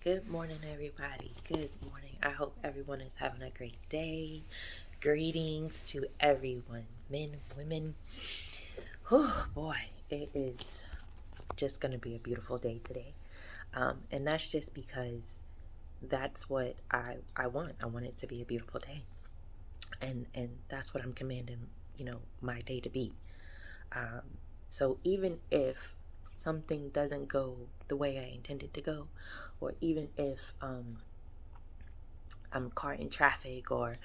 Good morning, everybody. Good morning. I hope everyone is having a great day. Greetings to everyone, men, women. Oh boy, it is just going to be a beautiful day today. And that's just because that's what I want. I want it to be a beautiful day. And that's what I'm commanding, my day to be. So even if something doesn't go the way I intended to go, or even if I'm caught in traffic or,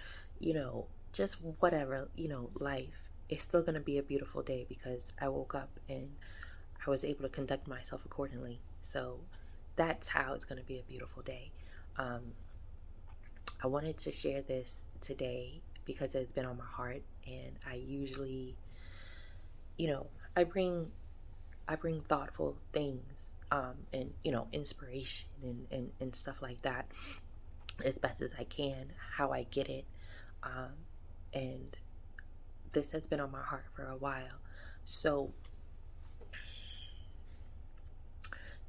just whatever, life, it's still going to be a beautiful day because I woke up and I was able to conduct myself accordingly. So that's how it's going to be a beautiful day. I wanted to share this today because it's been on my heart, and I usually, I bring thoughtful things, and inspiration and stuff like that as best as I can, how I get it. And this has been on my heart for a while. So,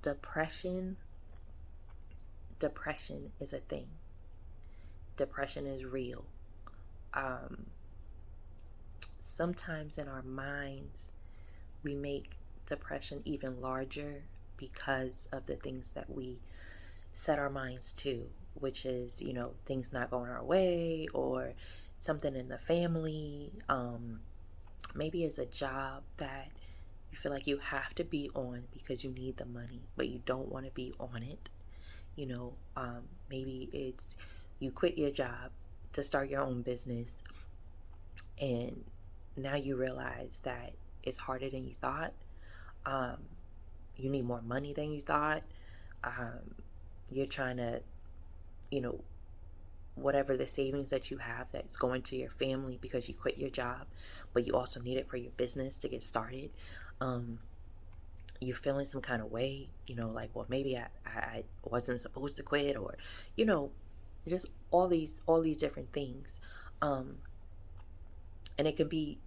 depression is a thing. Depression is real. Sometimes in our minds, we make depression even larger because of the things that we set our minds to, which is, things not going our way, or something in the family. Maybe it's a job that you feel like you have to be on because you need the money, but you don't want to be on it. Maybe it's you quit your job to start your own business, and now you realize that it's harder than you thought. You need more money than you thought. You're trying to, you know, whatever the savings that you have that's going to your family because you quit your job, but you also need it for your business to get started. You're feeling some kind of way, like, well, maybe I wasn't supposed to quit, or, just all these different things. And it can be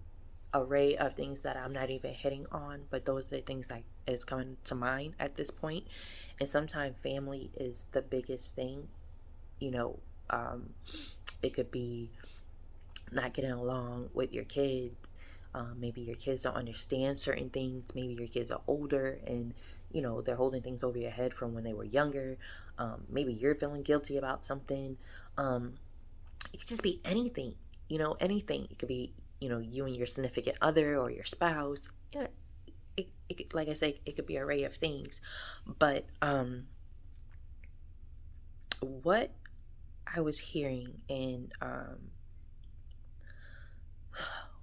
array of things that I'm not even hitting on, but those are the things that is coming to mind at this point. And sometimes family is the biggest thing. It could be not getting along with your kids. Maybe your kids don't understand certain things. Maybe your kids are older and they're holding things over your head from when they were younger. Maybe you're feeling guilty about something. It could just be anything. Anything. It could be you and your significant other or your spouse. Like I say, it could be an array of things. But what I was hearing, and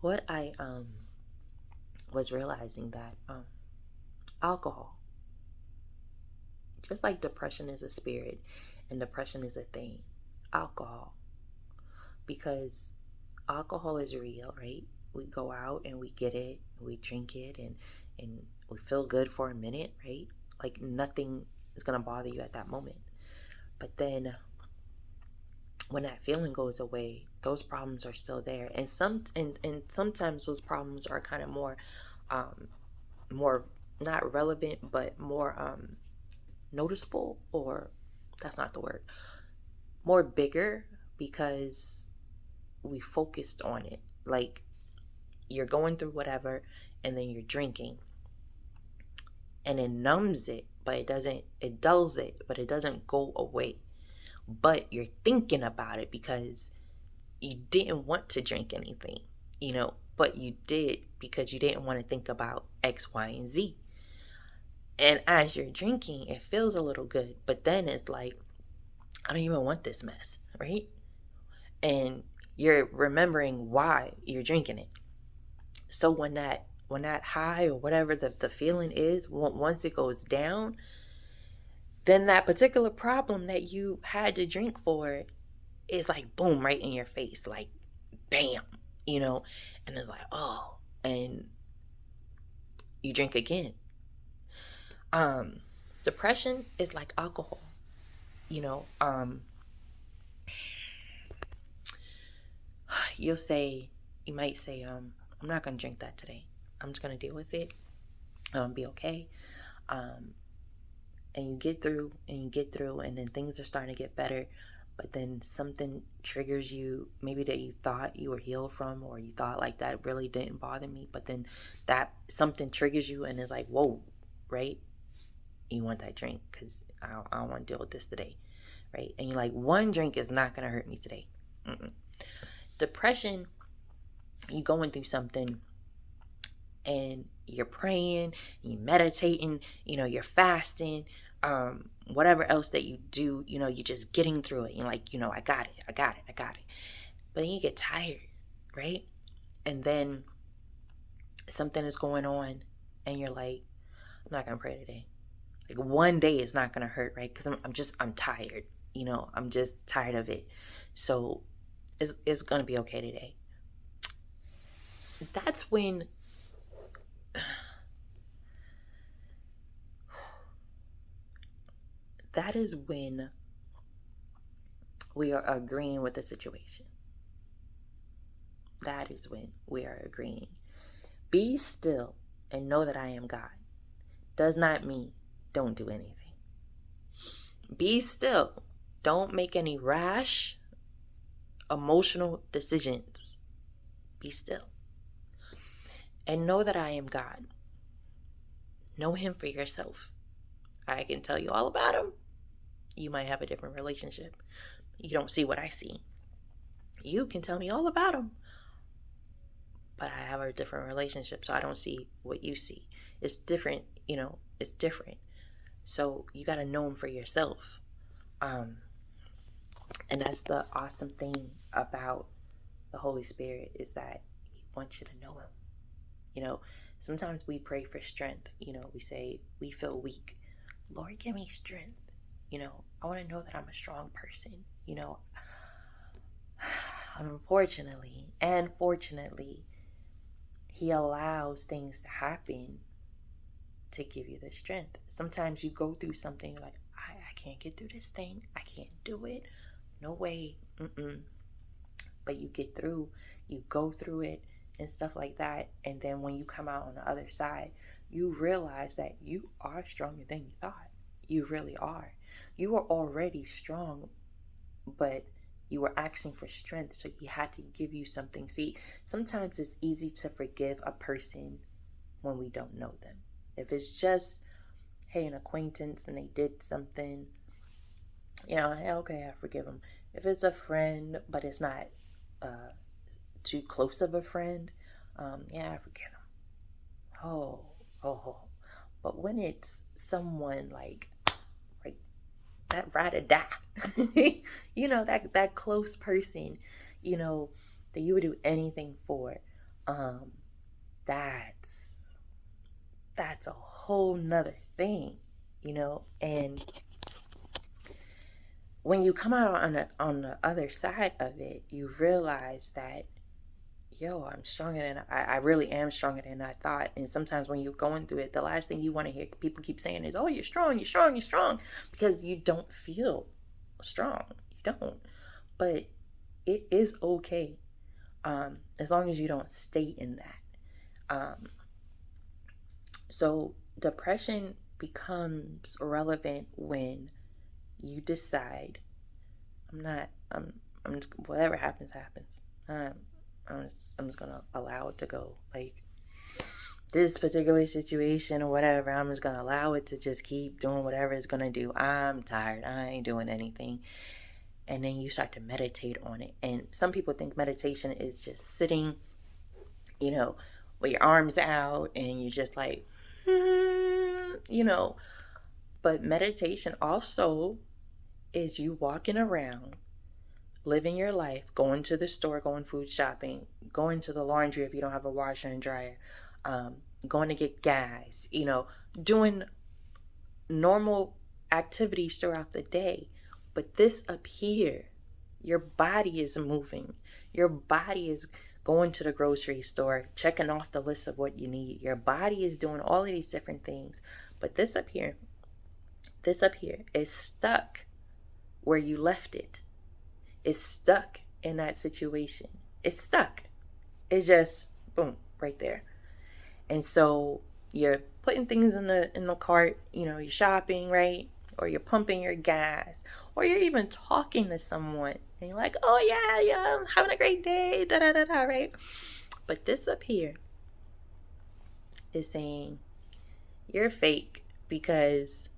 what I was realizing that alcohol, just like depression is a spirit and depression is a thing, alcohol, because alcohol is real, right? We go out and we get it, we drink it, and we feel good for a minute, right? Like nothing is gonna bother you at that moment. But then when that feeling goes away, those problems are still there, and sometimes those problems are kind of more not relevant, but more noticeable, or that's not the word, more bigger, because we focused on it. Like, you're going through whatever, and then you're drinking, and it numbs it, but it dulls it, but it doesn't go away. But you're thinking about it because you didn't want to drink anything, but you did because you didn't want to think about X, Y, and Z. And as you're drinking, it feels a little good, but then it's like, I don't even want this mess, right? And you're remembering why you're drinking it. So when that high, or whatever the feeling is, once it goes down, then that particular problem that you had to drink for is like boom, right in your face, like bam, and it's like, oh, and you drink again. Depression is like alcohol, you know. You might say, I'm not gonna drink that today. I'm just gonna deal with it. Be okay. And you get through and you get through, and then things are starting to get better. But then something triggers you, maybe that you thought you were healed from, or you thought like that really didn't bother me. But then that something triggers you and it's like, whoa, right? You want that drink because I don't want to deal with this today, right? And you're like, one drink is not going to hurt me today. Mm-mm. Depression, you going through something and you're praying, you're meditating, you're fasting, whatever else that you do, you're just getting through it. You're like, I got it, I got it, I got it. But then you get tired, right? And then something is going on and you're like, I'm not going to pray today. Like one day is not going to hurt, right? Because I'm tired, I'm just tired of it. So it's going to be okay today. That's when that is when we are agreeing with the situation. That is when we are agreeing. Be still and know that I am God. Does not mean don't do anything. Be still. Don't make any rash, emotional decisions. Be still. And know that I am God. Know him for yourself. I can tell you all about him. You might have a different relationship. You don't see what I see. You can tell me all about him. But I have a different relationship, so I don't see what you see. It's different, it's different. So you got to know him for yourself. And that's the awesome thing about the Holy Spirit, is that he wants you to know him. Sometimes we pray for strength. We say we feel weak. Lord, give me strength. I want to know that I'm a strong person. Unfortunately and fortunately, he allows things to happen to give you the strength. Sometimes you go through something like, I can't get through this thing. I can't do it. No way. But you get through, you go through it and stuff like that. And then when you come out on the other side, you realize that you are stronger than you thought. You really are. You are already strong, but you were asking for strength, so he had to give you something. See, sometimes it's easy to forgive a person when we don't know them. If it's just, hey, an acquaintance and they did something, hey, okay, I forgive them. If it's a friend, but it's not too close of a friend, yeah, I forgive them. Oh. But when it's someone like that ride or die, that close person, that you would do anything for, that's a whole nother thing, and when you come out on the other side of it, you realize that, I'm stronger than I really am stronger than I thought. And sometimes when you're going through it, the last thing you want to hear people keep saying is, oh, you're strong, because you don't feel strong. You don't. But it is okay, as long as you don't stay in that. So depression becomes relevant when you decide, I'm just, whatever happens. I'm just gonna allow it to go. Like this particular situation or whatever, I'm just gonna allow it to just keep doing whatever it's gonna do. I'm tired. I ain't doing anything. And then you start to meditate on it. And some people think meditation is just sitting, with your arms out and you're just like, But meditation also is you walking around, living your life, going to the store, going food shopping, going to the laundry if you don't have a washer and dryer, going to get gas, doing normal activities throughout the day. But this up here, your body is moving. Your body is going to the grocery store, checking off the list of what you need. Your body is doing all of these different things. But this up here is stuck where you left it. It's stuck in that situation. It's stuck. It's just, boom, right there. And so you're putting things in the cart, you're shopping, right? Or you're pumping your gas, or you're even talking to someone and you're like, oh yeah, I'm having a great day, da da da da, right? But this up here is saying you're fake because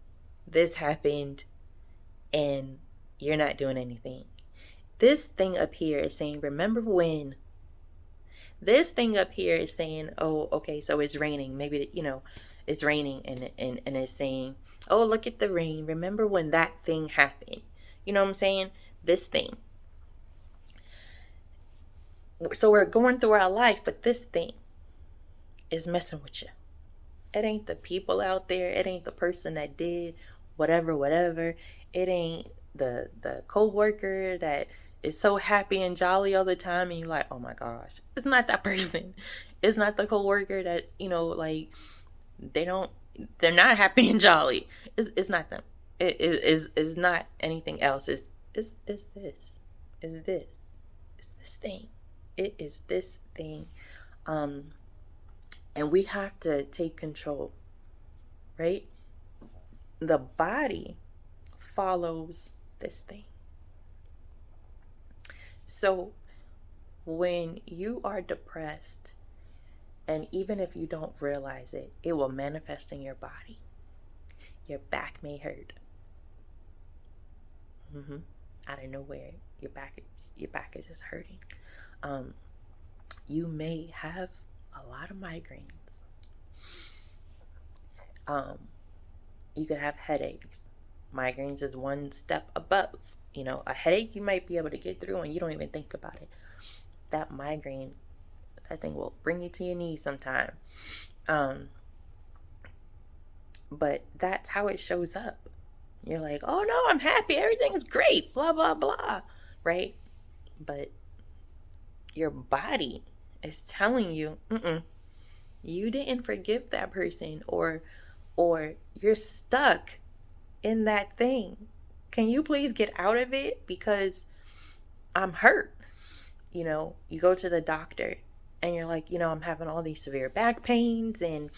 this happened and you're not doing anything. This thing up here is saying, remember when? This thing up here is saying, oh, okay, so it's raining. Maybe, it's raining and it's saying, oh, look at the rain. Remember when that thing happened? You know what I'm saying? This thing. So we're going through our life, but this thing is messing with you. It ain't the people out there. It ain't the person that did whatever. It ain't the co-worker that is so happy and jolly all the time and you're like, oh my gosh. It's not that person. It's not the co-worker that's, like, they're not happy and jolly. It's not them. It's not anything else. It's this. It's this. It's this thing. It is this thing. And we have to take control, right? The body follows this thing. So when you are depressed, and even if you don't realize it, it will manifest in your body. Your back may hurt. Out of nowhere, your back is just hurting. You may have a lot of migraines. You could have headaches. Migraines is one step above. A headache you might be able to get through and you don't even think about it. That migraine, that thing will bring you to your knees sometime. But that's how it shows up. You're like, oh no, I'm happy. Everything is great. Blah, blah, blah. Right? But your body is telling you, you didn't forgive that person, or you're stuck in that thing. Can you please get out of it? Because I'm hurt. You go to the doctor and you're like, I'm having all these severe back pains and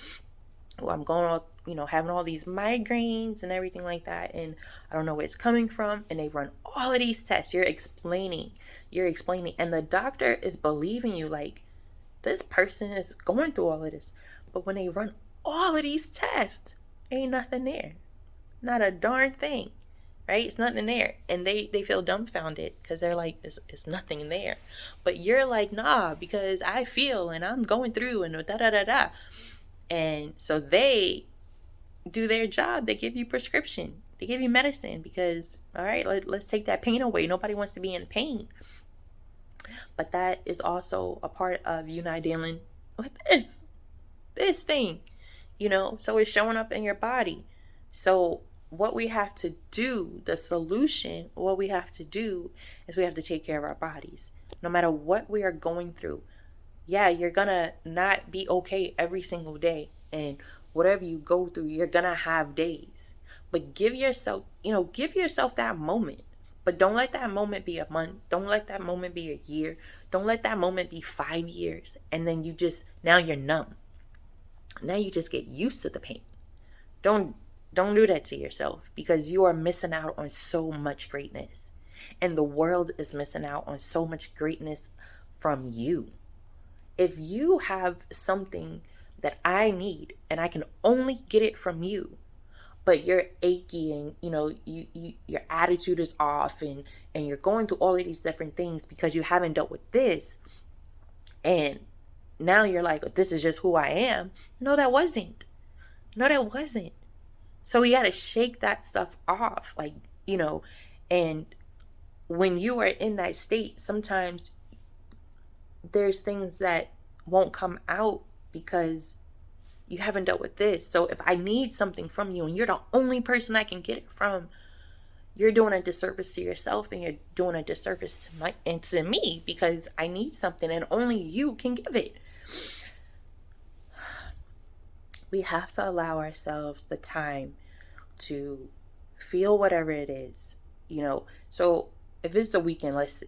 I'm going, having all these migraines and everything like that. And I don't know where it's coming from. And they run all of these tests. You're explaining. And the doctor is believing you, like, this person is going through all of this. But when they run all of these tests, ain't nothing there. Not a darn thing. Right? It's nothing there. And they feel dumbfounded because they're like, it's nothing there. But you're like, nah, because I feel and I'm going through and da da da da. And so they do their job. They give you prescription. They give you medicine because, all right, let's take that pain away. Nobody wants to be in pain. But that is also a part of you not dealing with this thing, so it's showing up in your body. So what we have to do, the solution, what we have to do is we have to take care of our bodies. No matter what we are going through. Yeah, you're gonna not be okay every single day. And whatever you go through, you're gonna have days. But give yourself that moment. But don't let that moment be a month. Don't let that moment be a year. Don't let that moment be 5 years. And then now you're numb. Now you just get used to the pain. Don't do that to yourself, because you are missing out on so much greatness. And the world is missing out on so much greatness from you. If you have something that I need and I can only get it from you, but you're achy and your attitude is off and you're going through all of these different things because you haven't dealt with this, and now you're like, this is just who I am. No, that wasn't. So we got to shake that stuff off, and when you are in that state, sometimes there's things that won't come out because you haven't dealt with this. So if I need something from you and you're the only person I can get it from, you're doing a disservice to yourself and you're doing a disservice to me, because I need something and only you can give it. We have to allow ourselves the time to feel whatever it is, So if it's the weekend, if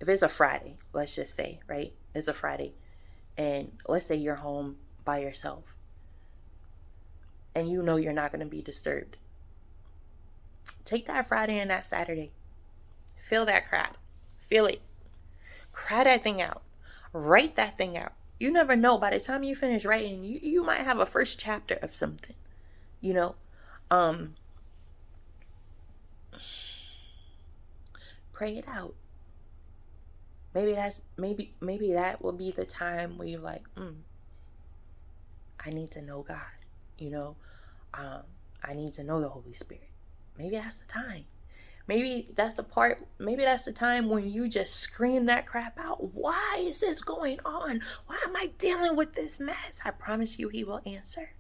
it's a Friday, let's just say, right? It's a Friday. And let's say you're home by yourself and you know you're not going to be disturbed. Take that Friday and that Saturday. Feel that crap. Feel it. Cry that thing out. Write that thing out. You never know. By the time you finish writing, you might have a first chapter of something. You know? Pray it out. Maybe that will be the time where you're like, I need to know God. You know? I need to know the Holy Spirit. Maybe that's the time. Maybe that's the time when you just scream that crap out. Why is this going on? Why am I dealing with this mess? I promise you he will answer.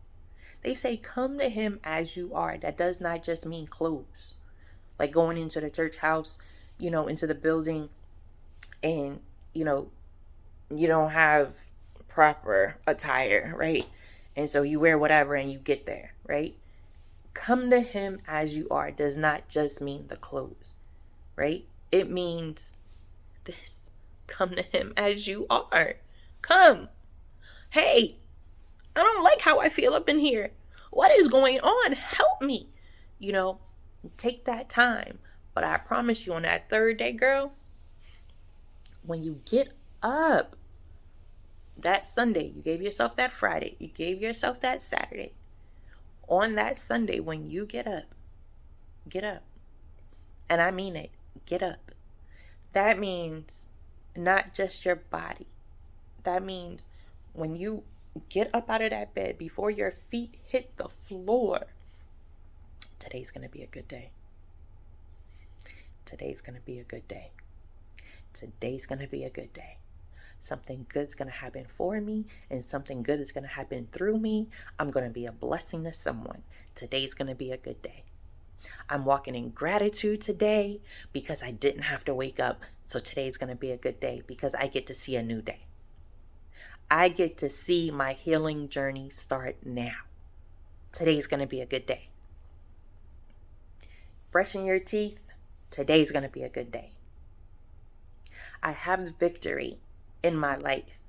They say come to him as you are. That does not just mean clothes. Like going into the church house, into the building, and, you don't have proper attire, right? And so you wear whatever and you get there, right? Come to him as you are does not just mean the clothes, right? It means this. Come to him as you are. Come. Hey, I don't like how I feel up in here. What is going on? Help me. Take that time. But I promise you, on that third day, girl, when you get up that Sunday, you gave yourself that Friday, you gave yourself that Saturday. On that Sunday, when you get up. And I mean it, get up. That means not just your body. That means when you get up out of that bed, before your feet hit the floor, today's going to be a good day. Today's going to be a good day. Today's going to be a good day. Something good's going to happen for me, and something good is going to happen through me. I'm going to be a blessing to someone. Today's going to be a good day. I'm walking in gratitude today because I didn't have to wake up. So today's going to be a good day because I get to see a new day. I get to see my healing journey start now. Today's going to be a good day. Brushing your teeth, today's going to be a good day. I have the victory in my life.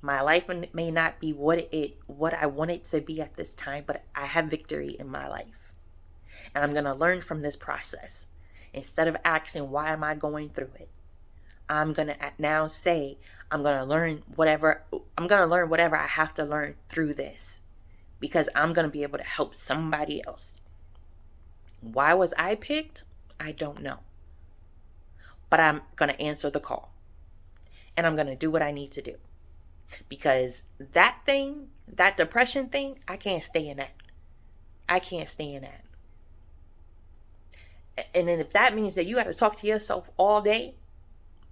My life may not be what I want it to be at this time, but I have victory in my life. And I'm going to learn from this process. Instead of asking, why am I going through it? I'm going to now say, I'm going to learn whatever I have to learn through this, because I'm going to be able to help somebody else. Why was I picked? I don't know. But I'm going to answer the call. And I'm going to do what I need to do. Because that depression thing, I can't stay in that. And then if that means that you got to talk to yourself all day,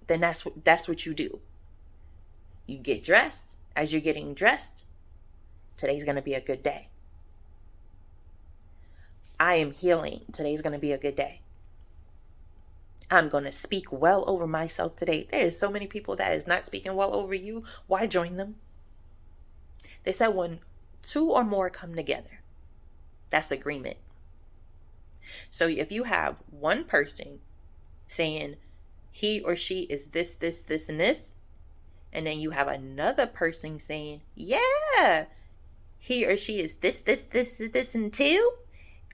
then that's what you do. You get dressed. As you're getting dressed, today's going to be a good day. I am healing. Today's going to be a good day. I'm going to speak well over myself today. There is so many people that is not speaking well over you. Why join them? They said when two or more come together, that's agreement. So if you have one person saying he or she is this, and this, and then you have another person saying, yeah, he or she is this, and two,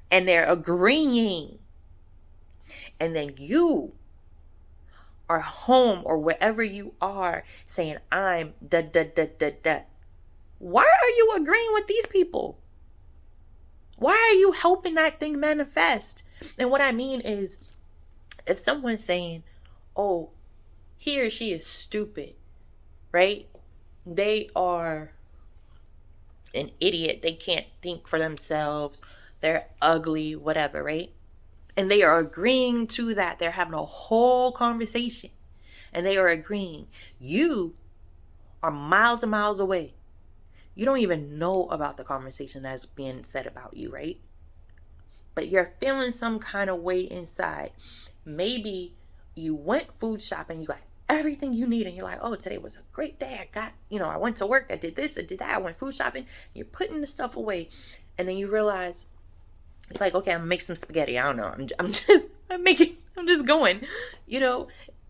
and they're agreeing. And then you are home or wherever you are saying, I'm da. Why are you agreeing with these people? Why are you helping that thing manifest? And what I mean is, if someone's saying, oh, he or she is stupid, right? They are an idiot. They can't think for themselves. They're ugly, whatever, right? And they are agreeing to that. They're having a whole conversation. And they are agreeing. You are miles and miles away. You don't even know about the conversation that's being said about you, right? But you're feeling some kind of way inside. Maybe you went food shopping. You got everything you need. And you're like, oh, today was a great day. I went to work. I did this. I did that. I went food shopping. You're putting the stuff away. And then you realize, like, okay, I'm gonna make some spaghetti. I don't know. I'm just going,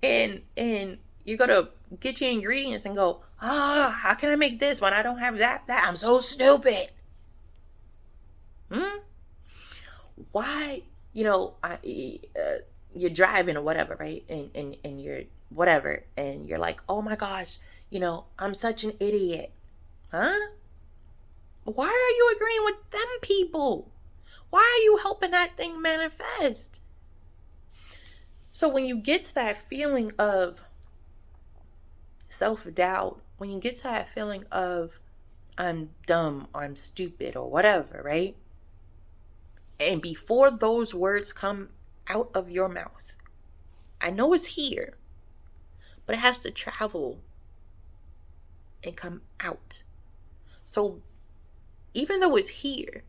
and you go to get your ingredients and go, how can I make this when I don't have that? I'm so stupid. Why, you're driving or whatever, right? And you're whatever, and you're like, oh my gosh, I'm such an idiot. Huh? Why are you agreeing with them people? Why are you helping that thing manifest? So when you get to that feeling of self-doubt, when you get to that feeling of I'm dumb or I'm stupid or whatever, right? And before those words come out of your mouth, I know it's here, but it has to travel and come out. So even though it's here,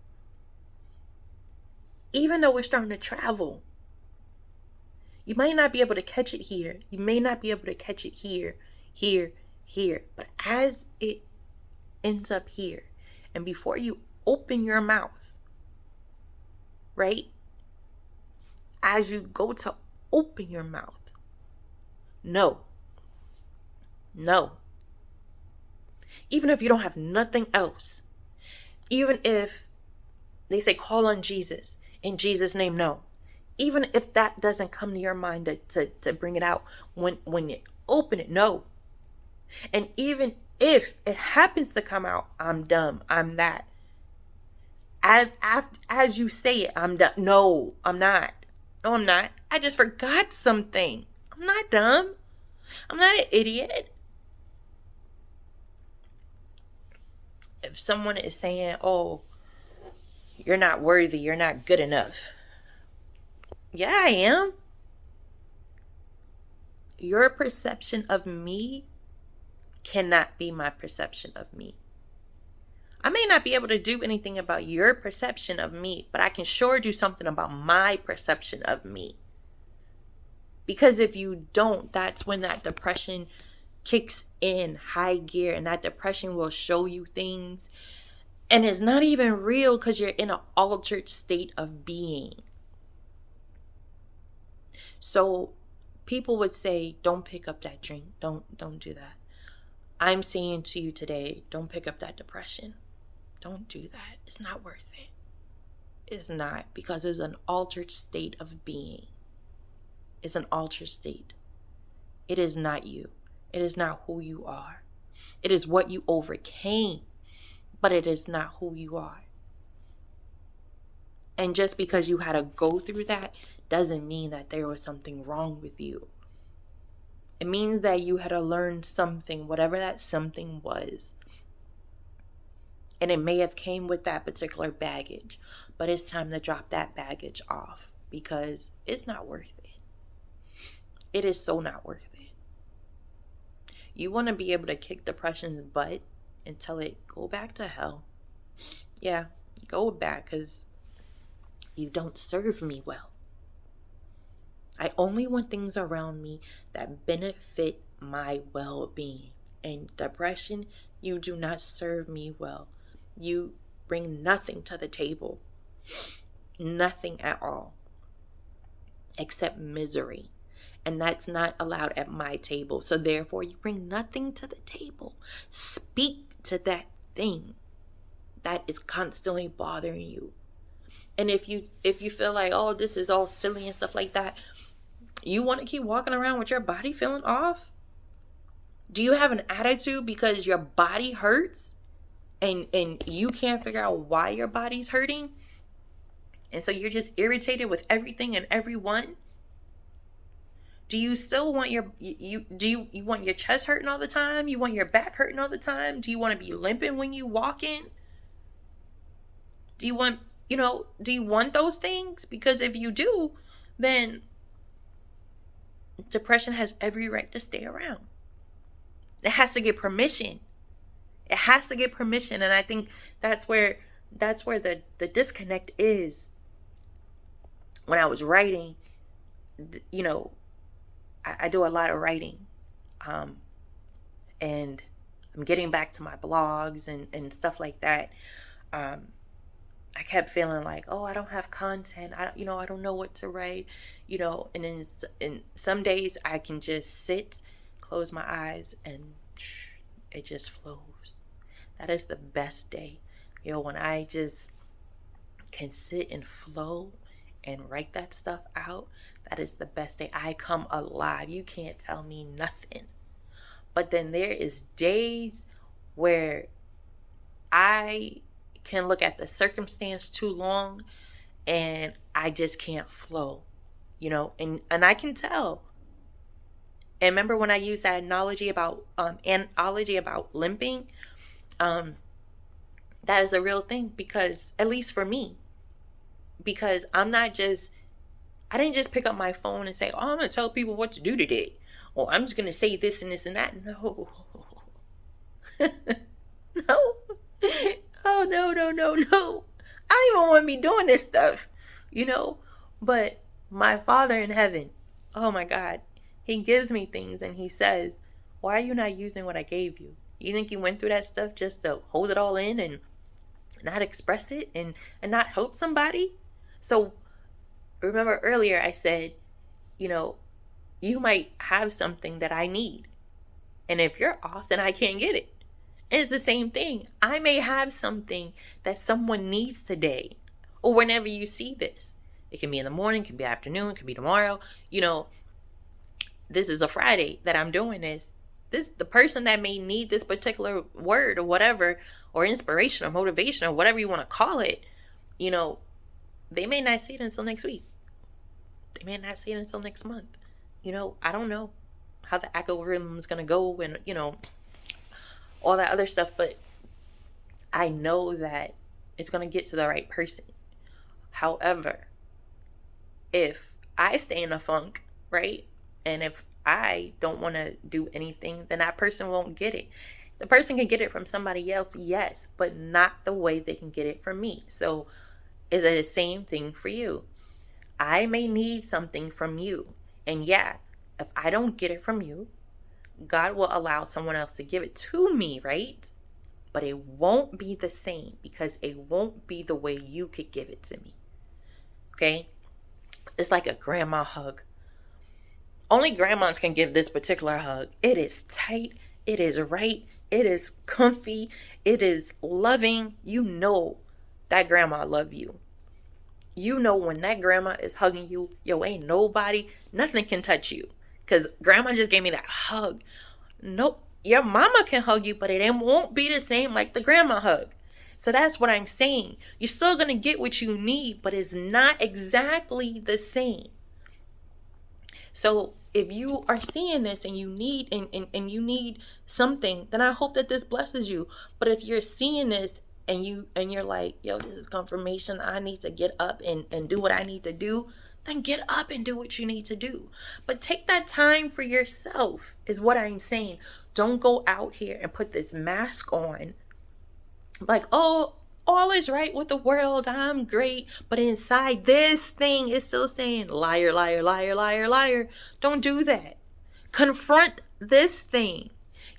even though we're starting to travel, you might not be able to catch it here. You may not be able to catch it here. But as it ends up here, and before you open your mouth, right? As you go to open your mouth, no. Even if you don't have nothing else, even if they say call on Jesus, in Jesus' name, no. Even if that doesn't come to your mind to bring it out, when you open it, no. And even if it happens to come out, I'm dumb, I'm that. As you say it, I'm dumb. No, I'm not. No, I'm not. I just forgot something. I'm not dumb. I'm not an idiot. If someone is saying, oh, you're not worthy, you're not good enough. Yeah, I am. Your perception of me cannot be my perception of me. I may not be able to do anything about your perception of me, but I can sure do something about my perception of me. Because if you don't, that's when that depression kicks in high gear, and that depression will show you things. And it's not even real because you're in an altered state of being. So people would say, don't pick up that drink. Don't do that. I'm saying to you today, don't pick up that depression. Don't do that. It's not worth it. It's not, because it's an altered state of being. It's an altered state. It is not you. It is not who you are. It is what you overcame, but it is not who you are. And just because you had to go through that doesn't mean that there was something wrong with you. It means that you had to learn something, whatever that something was. And it may have came with that particular baggage, but it's time to drop that baggage off because it's not worth it. It is so not worth it. You want to be able to kick depression's butt and tell it, go back to hell. Yeah, go back, because you don't serve me well. I only want things around me that benefit my well-being. And depression, you do not serve me well. You bring nothing to the table. Nothing at all. Except misery. And that's not allowed at my table. So therefore, you bring nothing to the table. Speak to that thing that is constantly bothering you. And if you feel like, oh, this is all silly and stuff like that, you want to keep walking around with your body feeling off? Do you have an attitude because your body hurts and you can't figure out why your body's hurting? And so you're just irritated with everything and everyone? Do you still want you want your chest hurting all the time? You want your back hurting all the time? Do you want to be limping when you walk in? Do you want those things? Because if you do, then depression has every right to stay around. It has to get permission. It has to get permission. And I think that's where the disconnect is. When I was writing, I do a lot of writing. And I'm getting back to my blogs and stuff like that. I kept feeling like, oh, I don't have content. I don't know what to write, and then in some days I can just sit, close my eyes, and it just flows. That is the best day. When I just can sit and flow and write that stuff out, that is the best day. I come alive. You can't tell me nothing. But then there is days where I can look at the circumstance too long and I just can't flow, and I can tell. And remember when I used that analogy about limping? That is a real thing, because at least for me, because I didn't just pick up my phone and say, oh, I'm going to tell people what to do today. Or I'm just going to say this and this and that. No. No. Oh, no, no, no, no. I don't even want to be doing this stuff, But my Father in heaven, oh my God, he gives me things and he says, why are you not using what I gave you? You think you went through that stuff just to hold it all in and not express it and not help somebody? So remember earlier I said, you might have something that I need. And if you're off, then I can't get it. And it's the same thing. I may have something that someone needs today, or whenever you see this. It can be in the morning, it can be afternoon, it can be tomorrow. This is a Friday that I'm doing this. The person that may need this particular word or whatever, or inspiration or motivation or whatever you want to call it, they may not see it until next week. They may not see it until next month. I don't know how the algorithm is going to go and, all that other stuff, but I know that it's going to get to the right person. However, if I stay in a funk, right? And if I don't want to do anything, then that person won't get it. The person can get it from somebody else, yes, but not the way they can get it from me. So is it the same thing for you? I may need something from you. And yeah, if I don't get it from you, God will allow someone else to give it to me, right? But it won't be the same, because it won't be the way you could give it to me. Okay? It's like a grandma hug. Only grandmas can give this particular hug. It is tight. It is right. It is comfy. It is loving. You know that grandma love you. When that grandma is hugging you, ain't nobody, nothing can touch you. Because grandma just gave me that hug. Nope. Your mama can hug you, but it won't be the same like the grandma hug. So that's what I'm saying. You're still going to get what you need, but it's not exactly the same. So if you are seeing this and you need and you need something, then I hope that this blesses you. But if you're seeing this and you're like, this is confirmation, I need to get up and do what I need to do, then get up and do what you need to do. But take that time for yourself is what I'm saying. Don't go out here and put this mask on like, oh, all is right with the world, I'm great, but inside this thing is still saying liar, liar, liar, liar, liar. Don't do that. Confront this thing.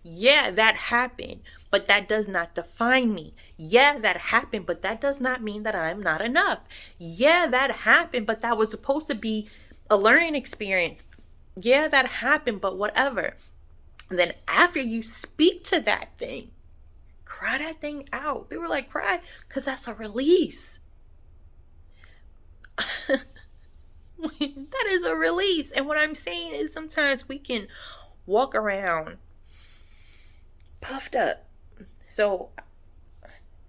Yeah, that happened, but that does not define me. Yeah, that happened, but that does not mean that I'm not enough. Yeah, that happened, but that was supposed to be a learning experience. Yeah, that happened, but whatever. And then after you speak to that thing, cry that thing out. They were like, cry, because that's a release. That is a release. And what I'm saying is sometimes we can walk around puffed up. So,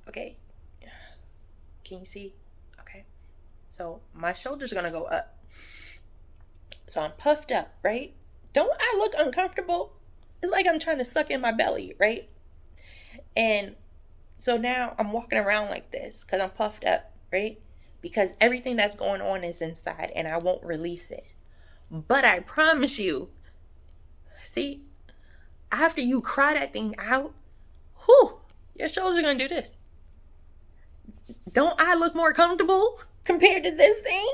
okay. Can you see? Okay. So my shoulders are going to go up. So I'm puffed up, right? Don't I look uncomfortable? It's like I'm trying to suck in my belly, right? And so now I'm walking around like this because I'm puffed up, right? Because everything that's going on is inside and I won't release it. But I promise you, see, after you cry that thing out, your shoulders are going to do this. Don't I look more comfortable compared to this thing?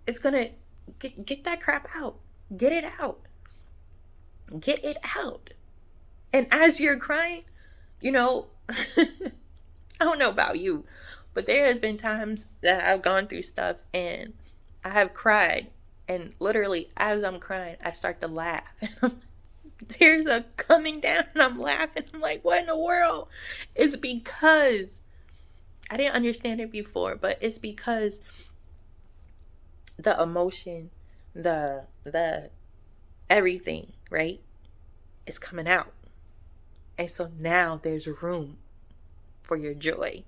It's going to get that crap out. Get it out. Get it out. And as you're crying, I don't know about you, but there has been times that I've gone through stuff and I have cried, and literally as I'm crying, I start to laugh. Tears are coming down and I'm laughing. I'm like, what in the world? It's because I didn't understand it before, but it's because the emotion, the everything, right, is coming out. And so now there's room for your joy.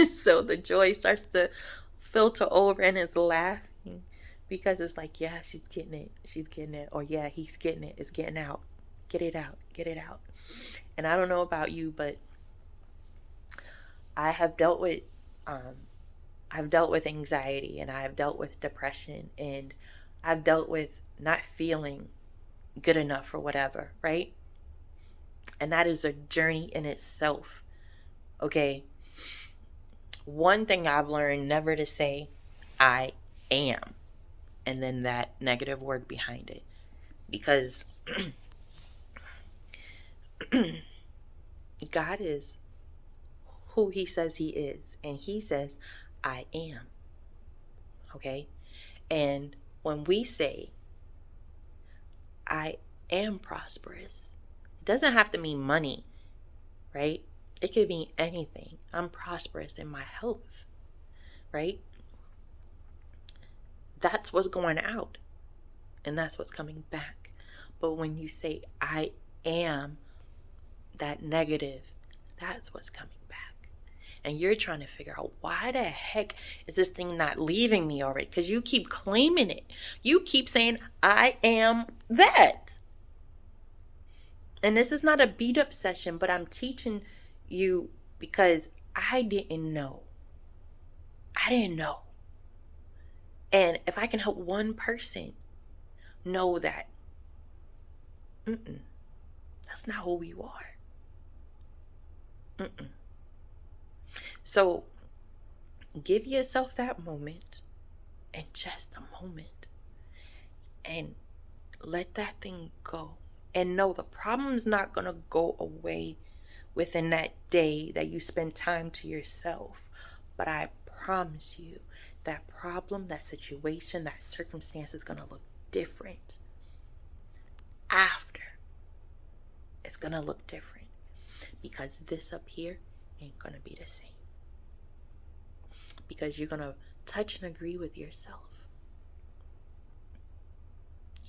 So the joy starts to filter over and it's laughing because it's like, yeah, she's getting it. She's getting it. Or yeah, he's getting it. It's getting out. Get it out. Get it out. And I don't know about you, but I have dealt with anxiety, and I've dealt with depression, and I've dealt with not feeling good enough for whatever, right? And that is a journey in itself. Okay. One thing I've learned, never to say I am and then that negative word behind it, because God is who he says he is, and he says I am. Okay. And when we say I am prosperous, it doesn't have to mean money, right? It could mean anything. I'm prosperous in my health, right? That's what's going out, and that's what's coming back. But when you say I am that negative, that's what's coming back. And you're trying to figure out, why the heck is this thing not leaving me already? Because you keep claiming it. You keep saying, I am that. And this is not a beat up session, but I'm teaching you because I didn't know. I didn't know. And if I can help one person know that, that's not who you are. So give yourself that moment, and just a moment, and let that thing go. And know the problem's not going to go away within that day that you spend time to yourself. But I promise you, that problem, that situation, that circumstance is going to look different after. It's going to look different, because this up here ain't going to be the same. Because you're going to touch and agree with yourself.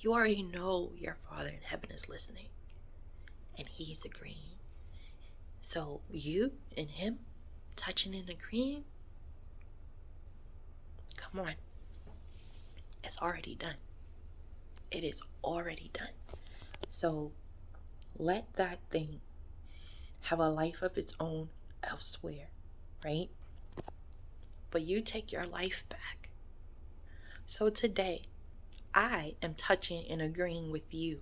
You already know your Father in heaven is listening, and he's agreeing. So you and him touching and agreeing, come on. It's already done. It is already done. So let that thing have a life of its own elsewhere, right? But you take your life back. So today, I am touching and agreeing with you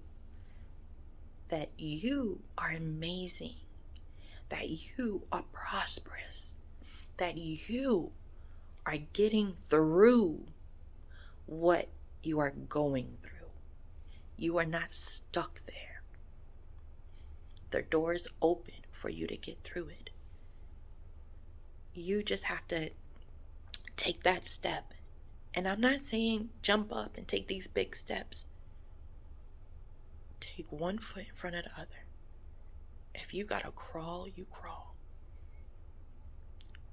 that you are amazing, that you are prosperous, that you are getting through what you are going through. You are not stuck there. The door is open for you to get through it. You just have to take that step. And I'm not saying jump up and take these big steps. Take one foot in front of the other. If you gotta crawl, you crawl.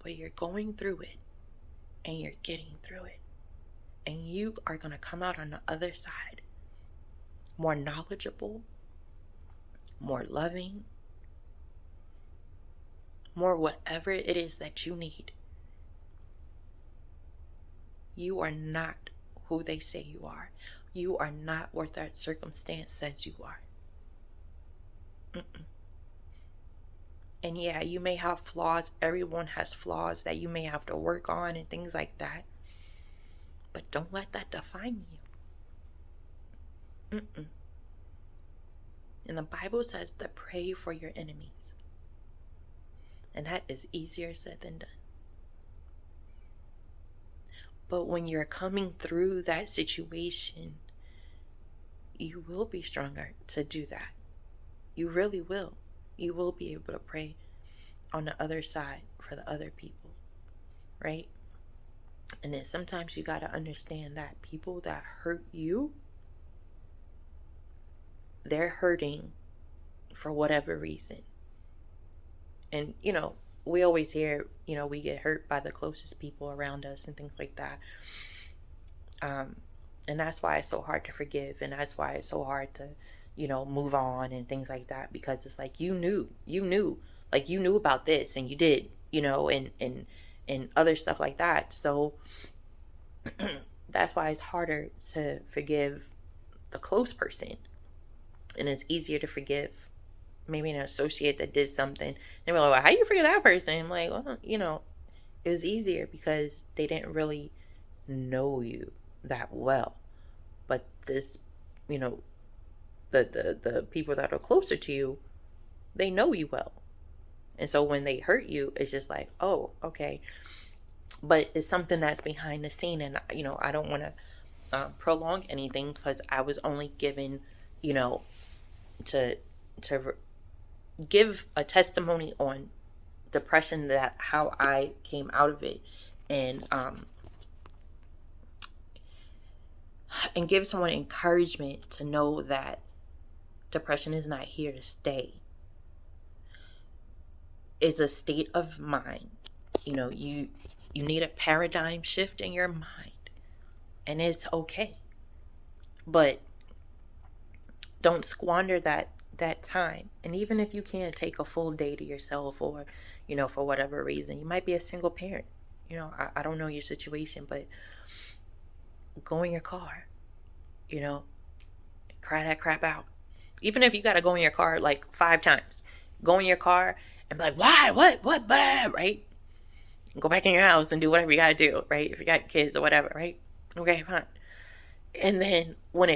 But you're going through it, and you're getting through it. And you are gonna come out on the other side more knowledgeable, more loving, more whatever it is that you need. You are not who they say you are. You are not what that circumstance says you are. And yeah, you may have flaws. Everyone has flaws that you may have to work on and things like that. But don't let that define you. And the Bible says to pray for your enemies. And that is easier said than done. But when you're coming through that situation, you will be stronger to do that. You really will. You will be able to pray on the other side for the other people, right? And then sometimes you got to understand that people that hurt you, they're hurting for whatever reason. And, we always hear, we get hurt by the closest people around us and things like that. And that's why it's so hard to forgive, and that's why it's so hard to, move on and things like that, because it's like like you knew about this and you did, and other stuff like that. So that's why it's harder to forgive the close person, and it's easier to forgive maybe an associate that did something. And they're like, well, how you forget that person? I'm like, well, it was easier because they didn't really know you that well. But this, the people that are closer to you, they know you well. And so when they hurt you, it's just like, oh, okay. But it's something that's behind the scene. And, I don't want to prolong anything, because I was only given, to give a testimony on depression, that how I came out of it, and give someone encouragement to know that depression is not here to stay. It's a state of mind. You need a paradigm shift in your mind, and it's okay. But don't squander that time. And even if you can't take a full day to yourself, or for whatever reason, you might be a single parent, I don't know your situation, but go in your car, cry that crap out. Even if you got to go in your car like 5 times, go in your car and be like, why, what, blah, right? Go back in your house and do whatever you got to do, right? If you got kids or whatever, right? Okay, fine. And then when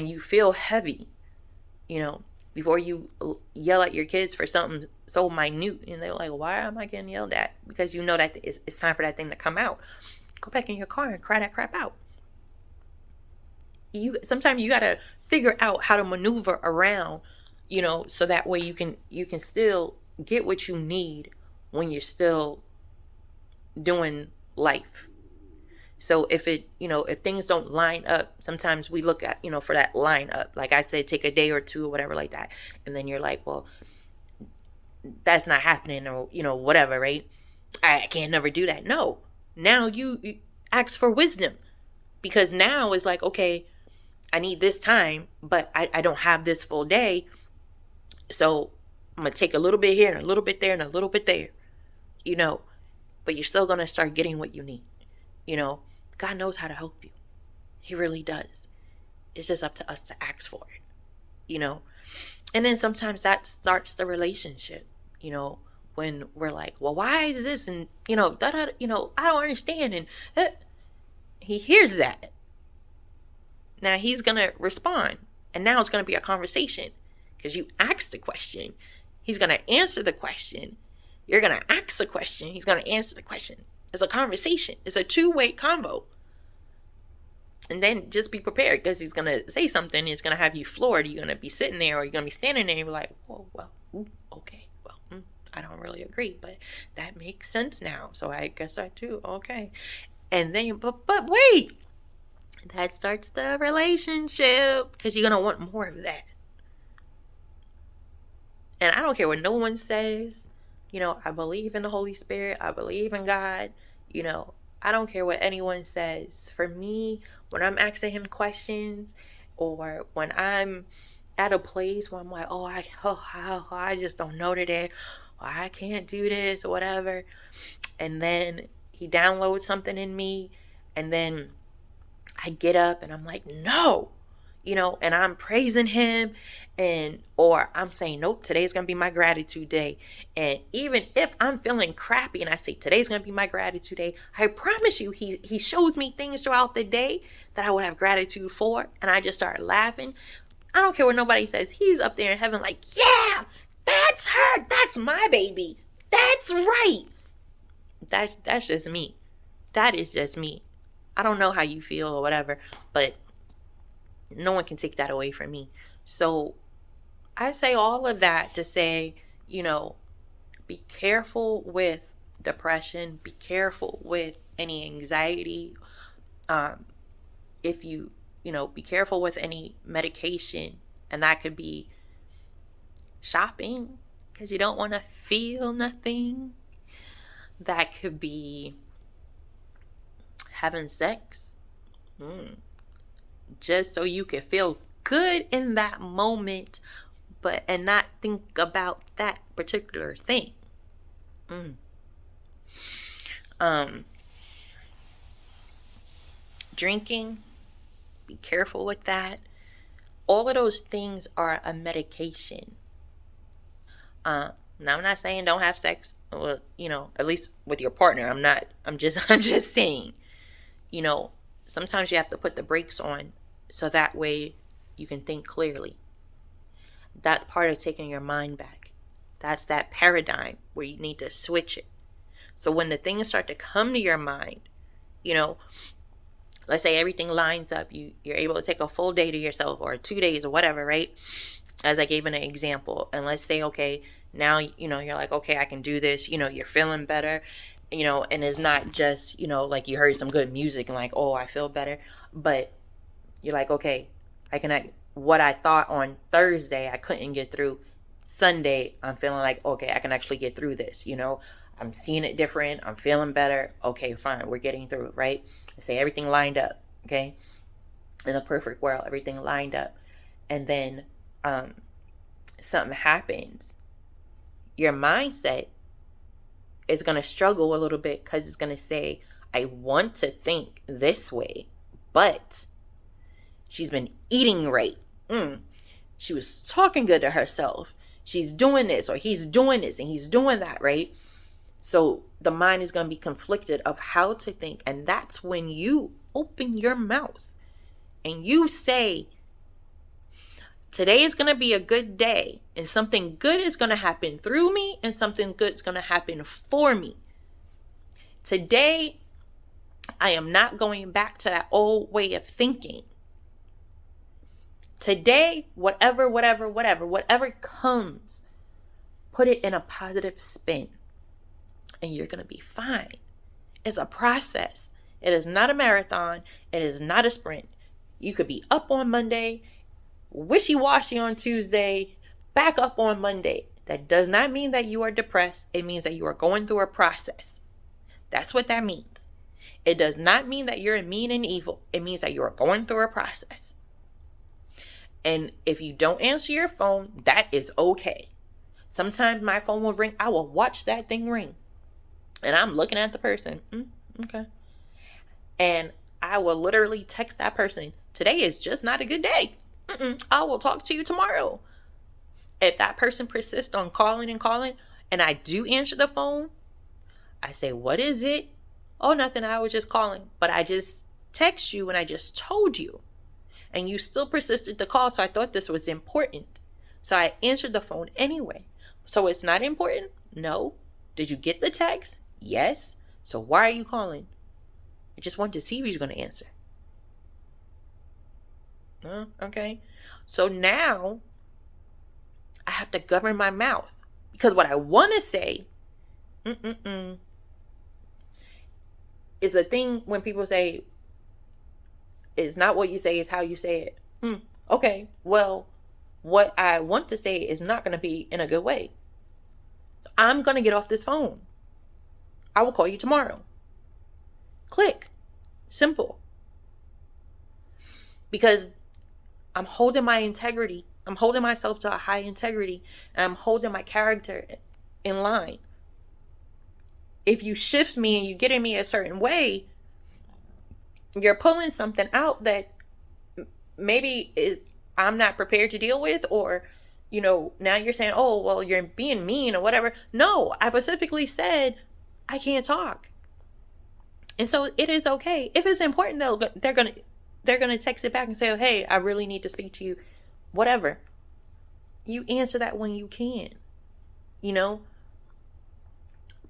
you feel heavy, before you yell at your kids for something so minute, and they're like, why am I getting yelled at? Because you know that it's time for that thing to come out. Go back in your car and cry that crap out. Sometimes you got to figure out how to maneuver around, so that way you can still get what you need when you're still doing life. So if if things don't line up, sometimes we look at, for that line up. Like I said, take a day or two or whatever like that. And then you're like, well, that's not happening, or, whatever, right? I can't never do that. No. Now you ask for wisdom, because now it's like, okay, I need this time, but I don't have this full day. So I'm going to take a little bit here and a little bit there and a little bit there, but you're still going to start getting what you need. God knows how to help you. He really does. It's just up to us to ask for it, and then sometimes that starts the relationship, when we're like, well, why is this? And, I don't understand. And he hears that. Now he's going to respond. And now it's going to be a conversation, because you asked the question. He's going to answer the question. You're going to ask the question. He's going to answer the question. It's a conversation. It's a two-way convo. And then just be prepared, because he's going to say something. It's going to have you floored. You're going to be sitting there, or you're going to be standing there and you're like, whoa, well, okay, well, I don't really agree, but that makes sense now. So I guess I do. Okay. And then, but wait, that starts the relationship, because you're going to want more of that. And I don't care what no one says. I believe in the Holy Spirit. I believe in God. I don't care what anyone says. For me, when I'm asking him questions, or when I'm at a place where I'm like, I just don't know today, or I can't do this, or whatever, and then he downloads something in me, and then I get up and I'm like, no, and I'm praising him, or I'm saying, nope, today's going to be my gratitude day. And even if I'm feeling crappy and I say, today's going to be my gratitude day, I promise you, he shows me things throughout the day that I would have gratitude for. And I just start laughing. I don't care what nobody says. He's up there in heaven like, yeah, that's her. That's my baby. That's right. That's just me. That is just me. I don't know how you feel or whatever, but no one can take that away from me. So I say all of that to say, be careful with depression. Be careful with any anxiety. If you, be careful with any medication. And that could be shopping, because you don't want to feel nothing. That could be having sex. Just so you can feel good in that moment, and not think about that particular thing. Drinking, be careful with that. All of those things are a medication. Now I'm not saying don't have sex, well, at least with your partner. I'm just saying, sometimes you have to put the brakes on so that way you can think clearly. That's part of taking your mind back. That's that paradigm where you need to switch it. So when the things start to come to your mind, let's say everything lines up, you're able to take a full day to yourself or 2 days or whatever, right? As I gave an example. And let's say, okay, now, you're like, okay, I can do this. You're feeling better, and it's not just, like you heard some good music and like, oh, I feel better. But you're like, okay, what I thought on Thursday I couldn't get through, Sunday I'm feeling like, okay, I can actually get through this. I'm seeing it different. I'm feeling better. Okay, fine. We're getting through it, right? I say everything lined up, okay? In a perfect world, everything lined up. And then something happens. Your mindset is going to struggle a little bit because it's going to say, I want to think this way, but she's been eating right. She was talking good to herself. She's doing this, or he's doing this, and he's doing that, right? So the mind is going to be conflicted of how to think. And that's when you open your mouth and you say, today is going to be a good day, and something good is going to happen through me, and something good is going to happen for me. Today, I am not going back to that old way of thinking. Today, whatever comes, put it in a positive spin, and you're going to be fine. It's a process. It is not a marathon. It is not a sprint. You could be up on Monday, wishy-washy on Tuesday, back up on Monday. That does not mean that you are depressed. It means that you are going through a process. That's what that means. It does not mean that you're mean and evil. It means that you are going through a process. And if you don't answer your phone, that is okay. Sometimes my phone will ring. I will watch that thing ring. And I'm looking at the person. Okay. And I will literally text that person, today is just not a good day. I will talk to you tomorrow. If that person persists on calling and I do answer the phone, I say, what is it? Oh, nothing. I was just calling. But I just text you and I just told you. And you still persisted to call, so I thought this was important. So I answered the phone anyway. So it's not important? No. Did you get the text? Yes. So why are you calling? I just wanted to see if you're going to answer. Okay. So now I have to govern my mouth, because what I want to say is a thing when people say, it's not what you say, it's how you say it. Okay, well, what I want to say is not going to be in a good way. I'm going to get off this phone. I will call you tomorrow. Click. Simple. Because I'm holding my integrity. I'm holding myself to a high integrity. And I'm holding my character in line. If you shift me and you get in me a certain way, you're pulling something out that maybe I'm not prepared to deal with, or, now you're saying, oh, well, you're being mean or whatever. No, I specifically said I can't talk. And so it is okay. If it's important, they're going to text it back and say, oh, hey, I really need to speak to you. Whatever. You answer that when you can.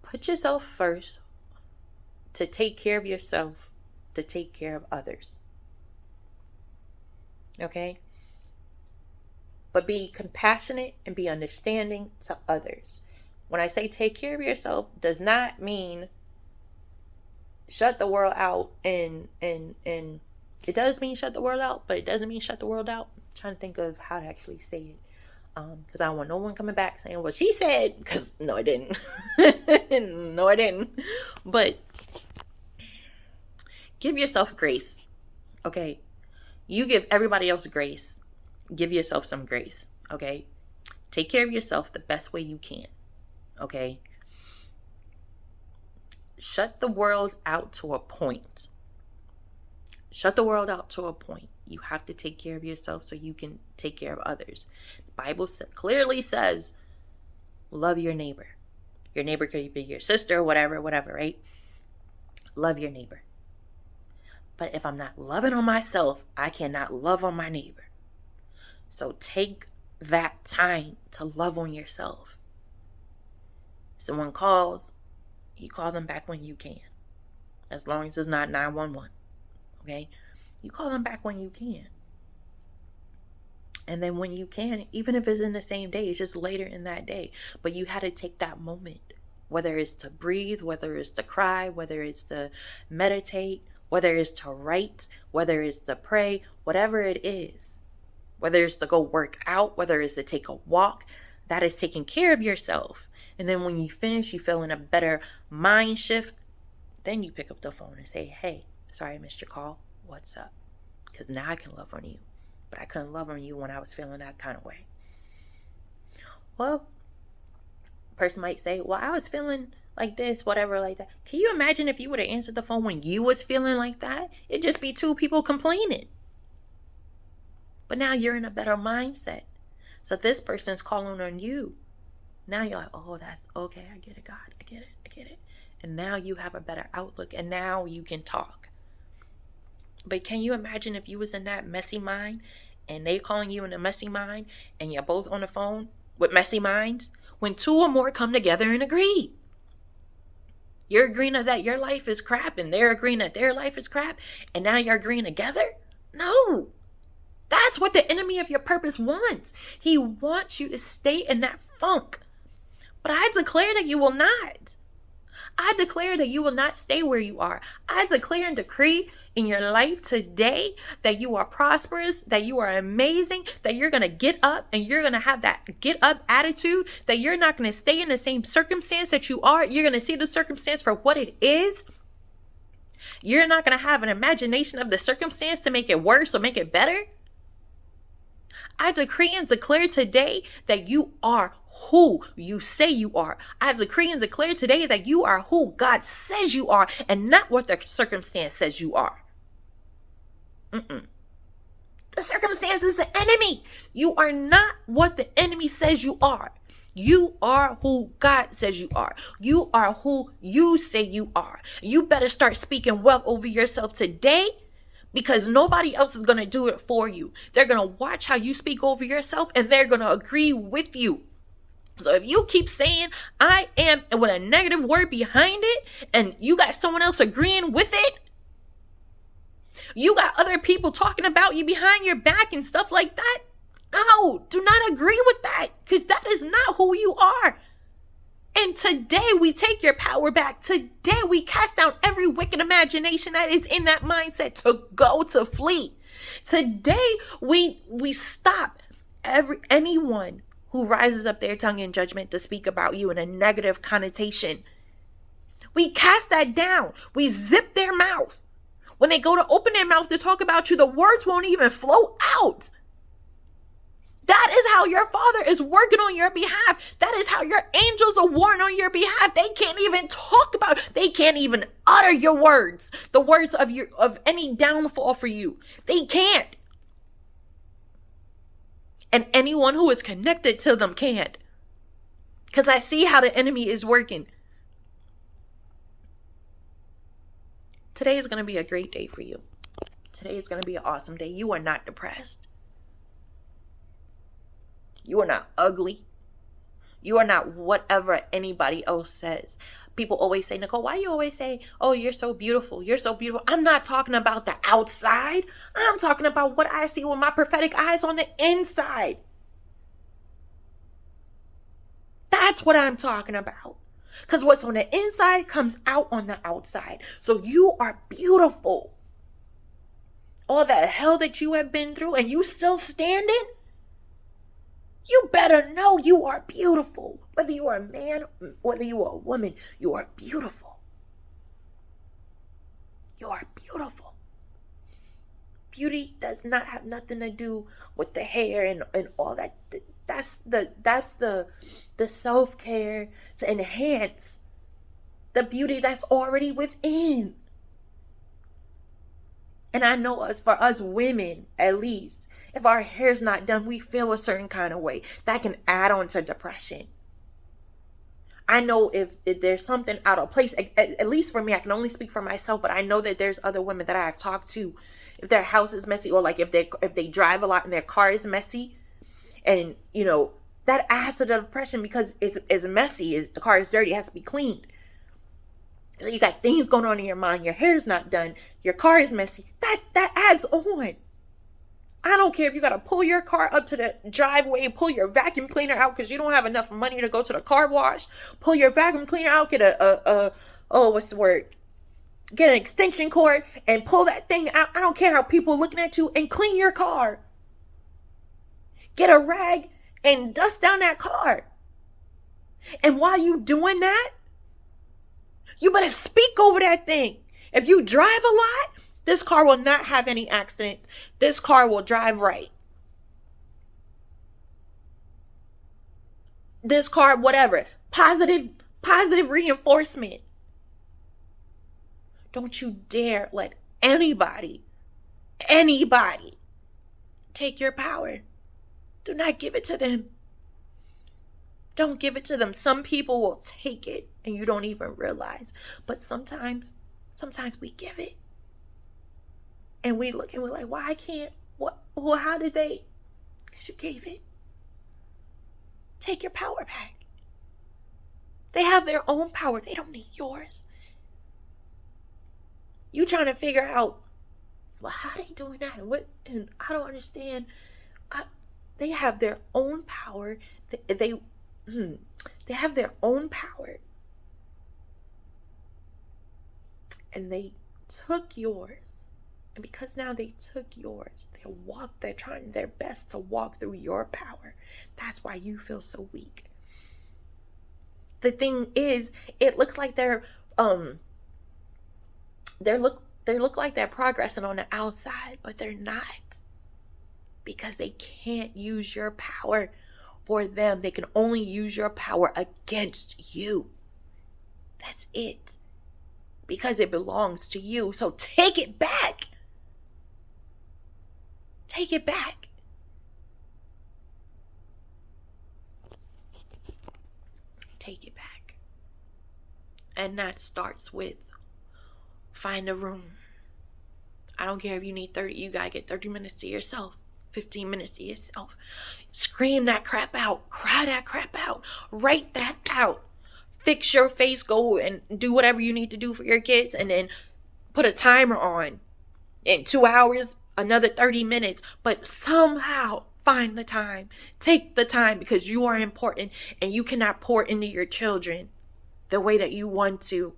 Put yourself first to take care of yourself, to take care of others. Okay? But be compassionate and be understanding to others. When I say take care of yourself, does not mean shut the world out, and it does mean shut the world out, but it doesn't mean shut the world out. I'm trying to think of how to actually say it. Because I don't want no one coming back saying, well, she said, because no, I didn't. No, I didn't. But give yourself grace, okay? You give everybody else grace. Give yourself some grace, okay? Take care of yourself the best way you can, okay? Shut the world out to a point. Shut the world out to a point. You have to take care of yourself so you can take care of others. The Bible clearly says, love your neighbor. Your neighbor could be your sister, whatever, right? Love your neighbor. But if I'm not loving on myself, I cannot love on my neighbor. So take that time to love on yourself. Someone calls, you call them back when you can. As long as it's not 911. Okay? You call them back when you can. And then when you can, even if it's in the same day, it's just later in that day. But you had to take that moment. Whether it's to breathe, whether it's to cry, whether it's to meditate, whether it's to write, whether it's to pray, whatever it is. Whether it's to go work out, whether it's to take a walk, that is taking care of yourself. And then when you finish, you feel in a better mind shift. Then you pick up the phone and say, hey, sorry I missed your call. What's up? Because now I can love on you. But I couldn't love on you when I was feeling that kind of way. Well, a person might say, well, I was feeling like this, whatever, like that. Can you imagine if you would have answered the phone when you was feeling like that? It'd just be two people complaining. But now you're in a better mindset. So this person's calling on you. Now you're like, oh, that's okay. I get it, God. I get it. And now you have a better outlook. And now you can talk. But can you imagine if you was in that messy mind and they calling you in a messy mind and you're both on the phone with messy minds? When two or more come together and agree. You're agreeing that your life is crap and they're agreeing that their life is crap. And now you're agreeing together? No. That's what the enemy of your purpose wants. He wants you to stay in that funk. But I declare that you will not. I declare that you will not stay where you are. I declare and decree in your life today that you are prosperous, that you are amazing, that you're going to get up and you're going to have that get up attitude, that you're not going to stay in the same circumstance that you are. You're going to see the circumstance for what it is. You're not going to have an imagination of the circumstance to make it worse or make it better. I decree and declare today that you are who you say you are. I decree and declare today that you are who God says you are and not what the circumstance says you are. The circumstance is the enemy. You are not what the enemy says you are. You are who God says you are. You are who you say you are. You better start speaking well over yourself today. Because nobody else is going to do it for you. They're going to watch how you speak over yourself and they're going to agree with you. So if you keep saying, I am, with a negative word behind it, and you got someone else agreeing with it, you got other people talking about you behind your back and stuff like that. No, do not agree with that because that is not who you are. And today we take your power back. Today we cast down every wicked imagination that is in that mindset to go to flee. Today we stop anyone who rises up their tongue in judgment to speak about you in a negative connotation. We cast that down. We zip their mouth. When they go to open their mouth to talk about you, the words won't even flow out. That is how your Father is working on your behalf. That is how your angels are warring on your behalf. They can't even talk about it. They can't even utter your words. The words of any downfall for you. They can't. And anyone who is connected to them can't. Because I see how the enemy is working. Today is going to be a great day for you. Today is going to be an awesome day. You are not depressed. You are not ugly. You are not whatever anybody else says. People always say, Nicole, why do you always say, oh, you're so beautiful. You're so beautiful. I'm not talking about the outside. I'm talking about what I see with my prophetic eyes on the inside. That's what I'm talking about. Because what's on the inside comes out on the outside. So you are beautiful. All that hell that you have been through and you still standing. You better know you are beautiful. Whether you are a man, whether you are a woman, you are beautiful. You are beautiful. Beauty does not have nothing to do with the hair and all that. That's the self-care to enhance the beauty that's already within. And I know for us women, at least, if our hair's not done, we feel a certain kind of way. That can add on to depression. I know if there's something out of place, at least for me, I can only speak for myself, but I know that there's other women that I have talked to. If their house is messy, or like if they drive a lot and their car is messy, and that adds to the depression because it's messy. The car is dirty. It has to be cleaned. So you got things going on in your mind. Your hair's not done. Your car is messy. That adds on. I don't care if you got to pull your car up to the driveway, pull your vacuum cleaner out because you don't have enough money to go to the car wash. Pull your vacuum cleaner out, get what's the word? Get an extension cord and pull that thing out. I don't care how people are looking at you, and clean your car. Get a rag and dust down that car. And while you doing that, you better speak over that thing. If you drive a lot, this car will not have any accidents. This car will drive right. This car, whatever. Positive reinforcement. Don't you dare let anybody take your power. Do not give it to them. Don't give it to them. Some people will take it and you don't even realize. But sometimes we give it. And we look and we're like, why I can't? What? Well, how did they? Because you gave it. Take your power back. They have their own power. They don't need yours. You trying to figure out, well, how are they doing that? And I don't understand. They have their own power. They have their own power. And they took yours. And because now they took yours, they're trying their best to walk through your power. That's why you feel so weak. The thing is, it looks like they look like they're progressing on the outside, but they're not. Because they can't use your power for them. They can only use your power against you. That's it. Because it belongs to you. So take it back. Take it back. Take it back. And that starts with find a room. I don't care if you need 30, you gotta get 30 minutes to yourself. 15 minutes to yourself. Scream that crap out. Cry that crap out. Write that out. Fix your face. Go and do whatever you need to do for your kids. And then put a timer on. In 2 hours, another 30 minutes. But somehow find the time. Take the time because you are important. And you cannot pour into your children the way that you want to.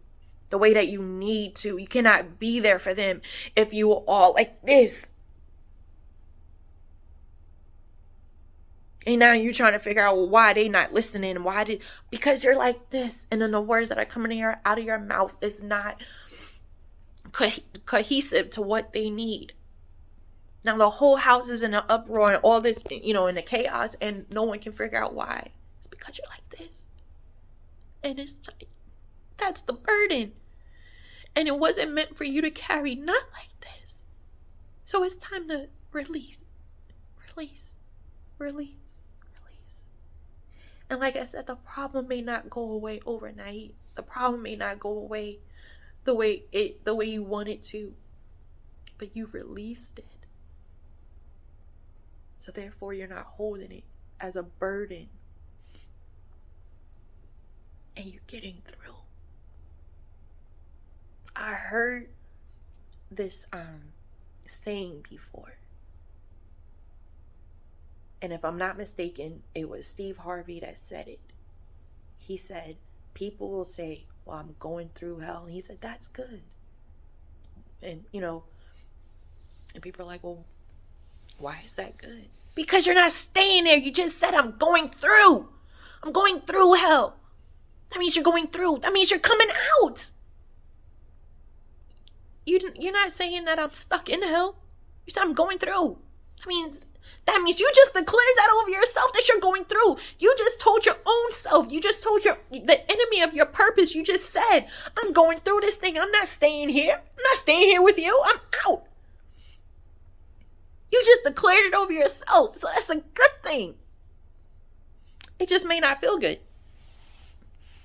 The way that you need to. You cannot be there for them if you are all like this. And now you're trying to figure out, well, why they not listening? Because you're like this. And then the words that are coming out of your mouth is not cohesive to what they need. Now the whole house is in an uproar and all this, in the chaos, and no one can figure out why. It's because you're like this. And that's the burden. And it wasn't meant for you to carry, not like this. So it's time to release. And like I said, the problem may not go away overnight. The problem may not go away the way you want it to. But you've released it. So therefore you're not holding it as a burden. And you're getting through. I heard this saying before. And if I'm not mistaken, it was Steve Harvey that said it. He said, people will say, well, I'm going through hell. And he said, that's good. And, and people are like, well, Why is that good? Because you're not staying there. You just said, I'm going through. I'm going through hell. That means you're going through. That means you're coming out. You're not saying that I'm stuck in hell. You said I'm going through. That means you just declared that over yourself, that you're going through. You just told your own self. You just told the enemy of your purpose. You just said, I'm going through this thing. I'm not staying here. I'm not staying here with you. I'm out. You just declared it over yourself. So that's a good thing. It just may not feel good,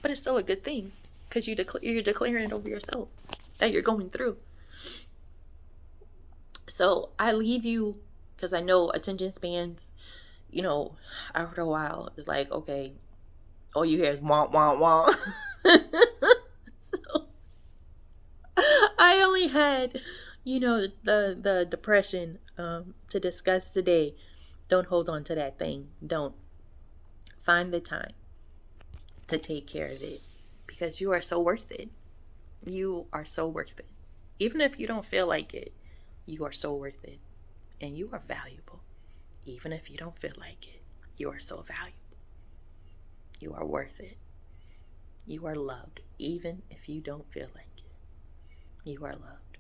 but it's still a good thing because you're declaring it over yourself that you're going through. So I leave you, because I know attention spans, after a while, it's like, okay, all you hear is wah, wah, wah. So I only had, the depression to discuss today. Don't hold on to that thing. Don't. Find the time to take care of it, because you are so worth it. You are so worth it. Even if you don't feel like it, you are so worth it. And you are valuable. Even if you don't feel like it, you are so valuable. You are worth it. You are loved. Even if you don't feel like it, you are loved.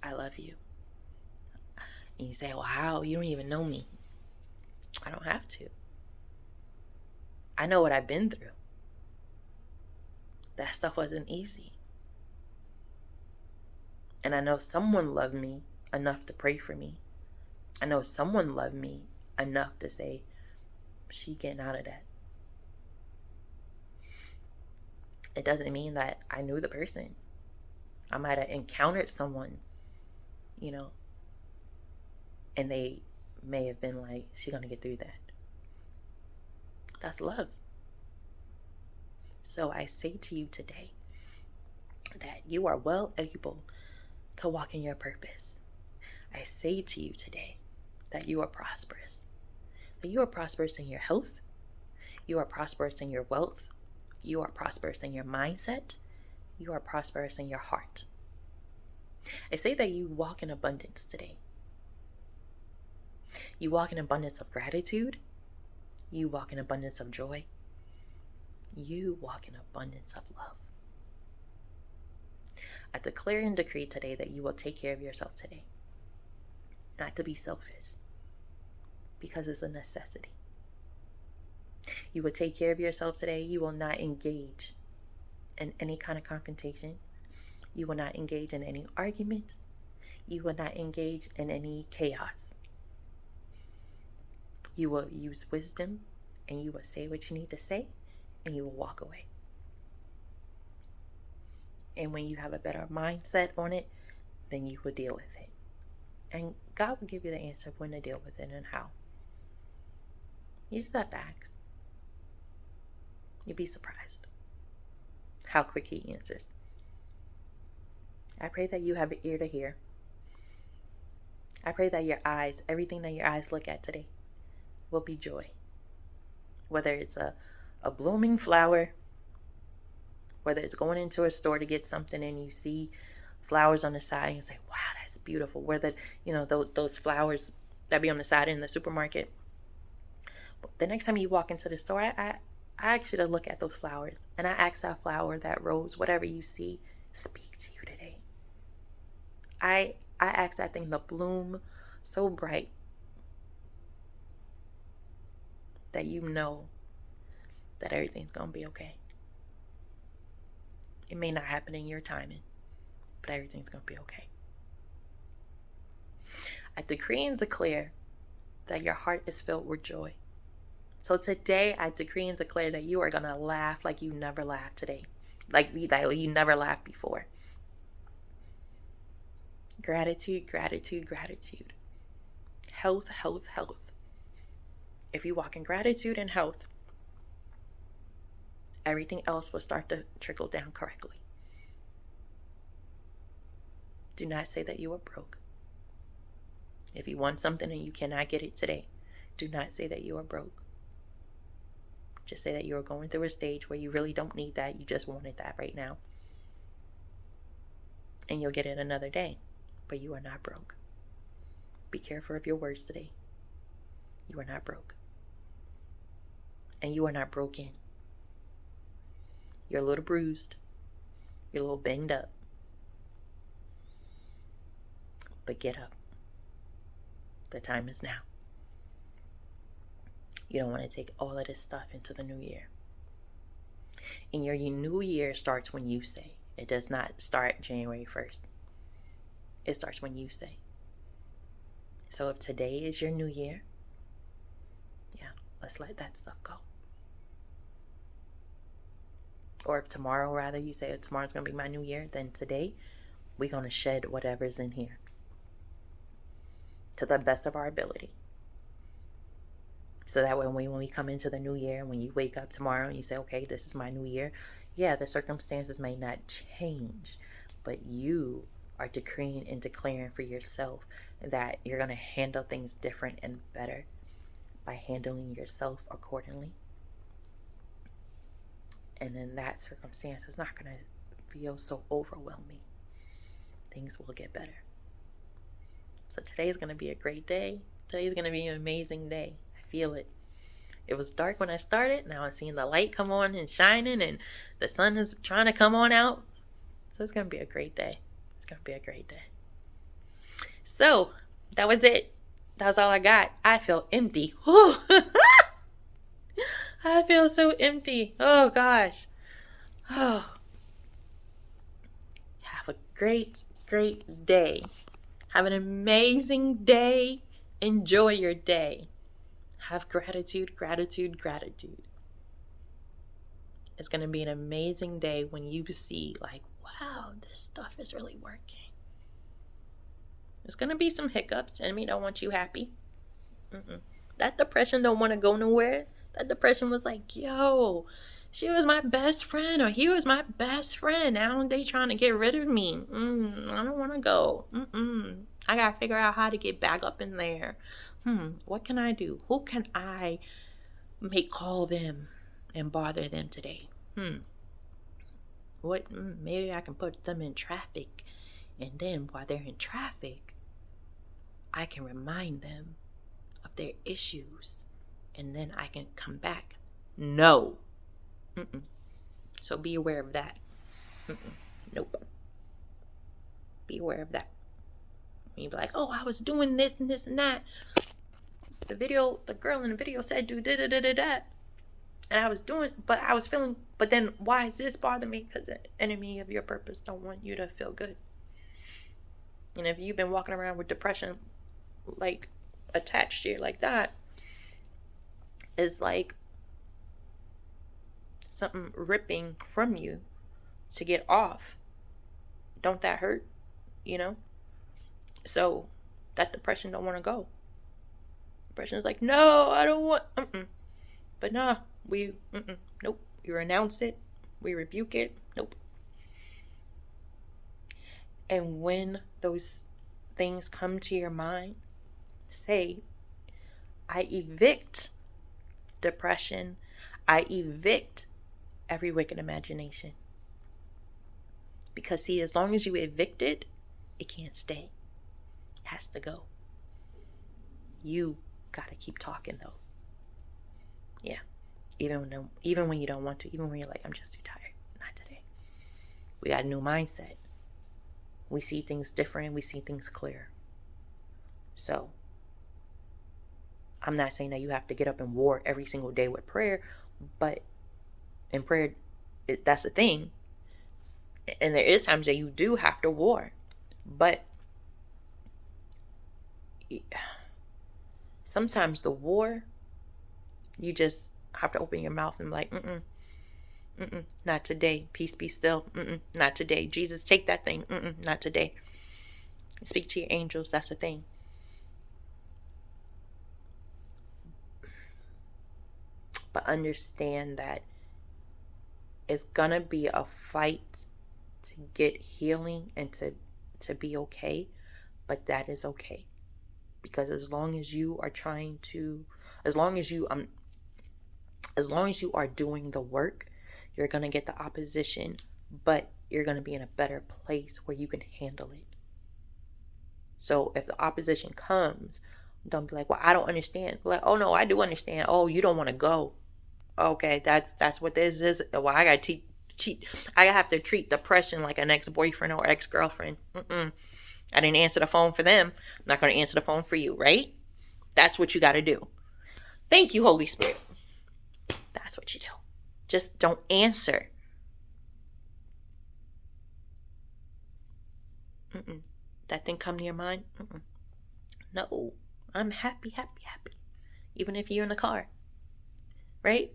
I love you. And you say, well, how? You don't even know me. I don't have to. I know what I've been through. That stuff wasn't easy. And I know someone loved me enough to pray for me. I know someone loved me enough to say, she getting out of that. It doesn't mean that I knew the person. I might have encountered someone, and they may have been like, she's going to get through that. That's love. So I say to you today that you are well able to walk in your purpose. I say to you today that you are prosperous. That you are prosperous in your health. You are prosperous in your wealth. You are prosperous in your mindset. You are prosperous in your heart. I say that you walk in abundance today. You walk in abundance of gratitude. You walk in abundance of joy. You walk in abundance of love. I declare and decree today that you will take care of yourself today. Not to be selfish, because it's a necessity. You will take care of yourself today. You will not engage in any kind of confrontation. You will not engage in any arguments. You will not engage in any chaos. You will use wisdom, and you will say what you need to say, and you will walk away. And when you have a better mindset on it, then you will deal with it. And God will give you the answer of when to deal with it and how. You just have to ask. You'd be surprised how quick He answers. I pray that you have an ear to hear. I pray that your eyes, everything that your eyes look at today, will be joy. Whether it's a blooming flower, whether it's going into a store to get something and you see flowers on the side and you say, wow, that's beautiful. Whether, those flowers that be on the side in the supermarket. The next time you walk into the store, I ask you to look at those flowers. And I ask that flower, that rose, whatever you see, speak to you today. I ask that thing to bloom so bright that you know that everything's going to be okay. It may not happen in your timing, but everything's going to be okay. I decree and declare that your heart is filled with joy. So today, I decree and declare that you are going to laugh like you never laughed today. Like you never laughed before. Gratitude, gratitude, gratitude. Health, health, health. If you walk in gratitude and health, everything else will start to trickle down correctly. Do not say that you are broke. If you want something and you cannot get it today, do not say that you are broke. Just say that you are going through a stage where you really don't need that. You just wanted that right now. And you'll get it another day. But you are not broke. Be careful of your words today. You are not broke. And you are not broken. You're a little bruised. You're a little banged up. But get up. The time is now. You don't want to take all of this stuff into the new year. And your new year starts when you say. It does not start January 1st. It starts when you say. So if today is your new year, yeah, let's let that stuff go. Or if tomorrow, rather, you say tomorrow's going to be my new year, then today we're going to shed whatever's in here to the best of our ability. So that when we come into the new year, when you wake up tomorrow and you say, okay, this is my new year, yeah, the circumstances may not change, but you are decreeing and declaring for yourself that you're going to handle things different and better by handling yourself accordingly. And then that circumstance is not going to feel so overwhelming. Things will get better. So today is going to be a great day. Today is going to be an amazing day. I feel it. It was dark when I started. Now I'm seeing the light come on and shining, and the sun is trying to come on out. So it's going to be a great day. It's going to be a great day. So that was it. That was all I got. I feel empty. Whew. I feel so empty. Oh, gosh. Oh. Have a great, great day. Have an amazing day. Enjoy your day. Have gratitude, gratitude, gratitude. It's going to be an amazing day when you see, like, wow, this stuff is really working. There's going to be some hiccups. Enemy don't want you happy. That depression don't want to go nowhere. That depression was like, yo, she was my best friend, or he was my best friend. Now they trying to get rid of me. I don't want to go. I got to figure out how to get back up in there. What can I do? Who can I make call them and bother them today? Maybe I can put them in traffic. And then while they're in traffic, I can remind them of their issues. And then I can come back. No. So be aware of that. Nope. Be aware of that. When you be like, oh, I was doing this and this and that. The girl in the video said do da-da-da-da-da. And I was doing, but I was feeling, but then why is this bothering me? Because the enemy of your purpose don't want you to feel good. And if you've been walking around with depression, like, attached to you like that, is like something ripping from you to get off. Don't that hurt? So that depression don't want to go. Depression is like, no, I don't want. But nah, nope. You renounce it. We rebuke it. Nope. And when those things come to your mind, say, I evict depression. I evict every wicked imagination. Because see, as long as you evict it, it can't stay. It has to go. You gotta keep talking though. Yeah. Even when you don't want to, even when you're like, I'm just too tired. Not today. We got a new mindset. We see things different. We see things clear. So I'm not saying that you have to get up and war every single day with prayer, but in prayer, that's the thing. And there is times that you do have to war, but sometimes the war, you just have to open your mouth and be like, not today. Peace be still. Not today. Jesus, take that thing. Not today. Speak to your angels. That's the thing. But understand that it's gonna be a fight to get healing and to be okay. But that is okay. Because as long as you are doing the work, you're going to get the opposition, but you're going to be in a better place where you can handle it. So if the opposition comes, don't be like, well, I don't understand. Be like, oh no, I do understand. Oh, you don't want to go. Okay, that's what this is. Well, I gotta cheat. I have to treat depression like an ex-boyfriend or ex-girlfriend. I didn't answer the phone for them. I'm not gonna answer the phone for you, right? That's what you gotta do. Thank you, Holy Spirit. That's what you do. Just don't answer. That thing come to your mind? No, I'm happy, happy, happy. Even if you're in the car, right?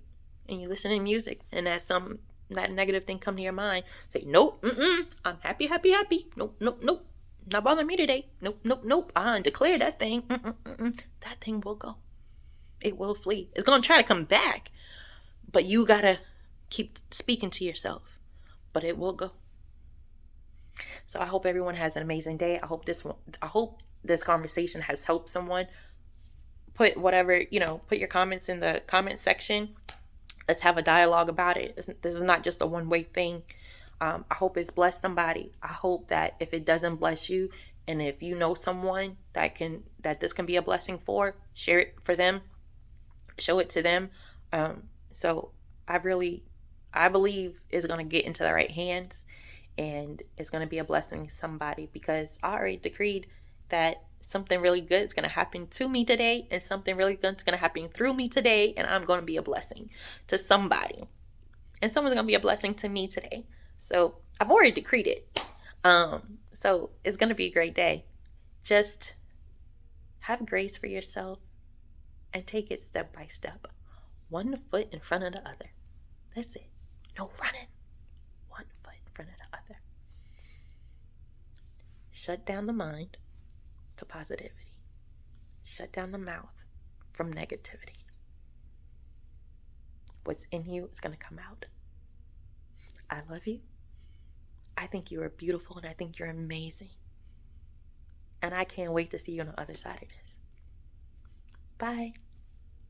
And you listen to music, and that negative thing come to your mind, say, nope, I'm happy, happy, happy. Nope, nope, nope. Not bothering me today. Nope, nope, nope. I declare that thing. That thing will go. It will flee. It's gonna try to come back, but you gotta keep speaking to yourself. But it will go. So I hope everyone has an amazing day. I hope this conversation has helped someone. Put your comments in the comment section. Let's have a dialogue about it. This is not just a one-way thing. I hope it's blessed somebody. I hope that if it doesn't bless you, and if you know someone that this can be a blessing for, share it for them, show it to them. So I believe it's going to get into the right hands, and it's going to be a blessing to somebody, because I already decreed that something really good is going to happen to me today, and something really good is going to happen through me today, and I'm going to be a blessing to somebody, and someone's going to be a blessing to me today. So I've already decreed it. So it's going to be a great day. Just have grace for yourself and take it step by step. One foot in front of the other. That's it. No running. One foot in front of the other. Shut down the mind to positivity. Shut down the mouth from negativity. What's in you is going to come out. I love you. I think you are beautiful, and I think you're amazing. And I can't wait to see you on the other side of this. Bye.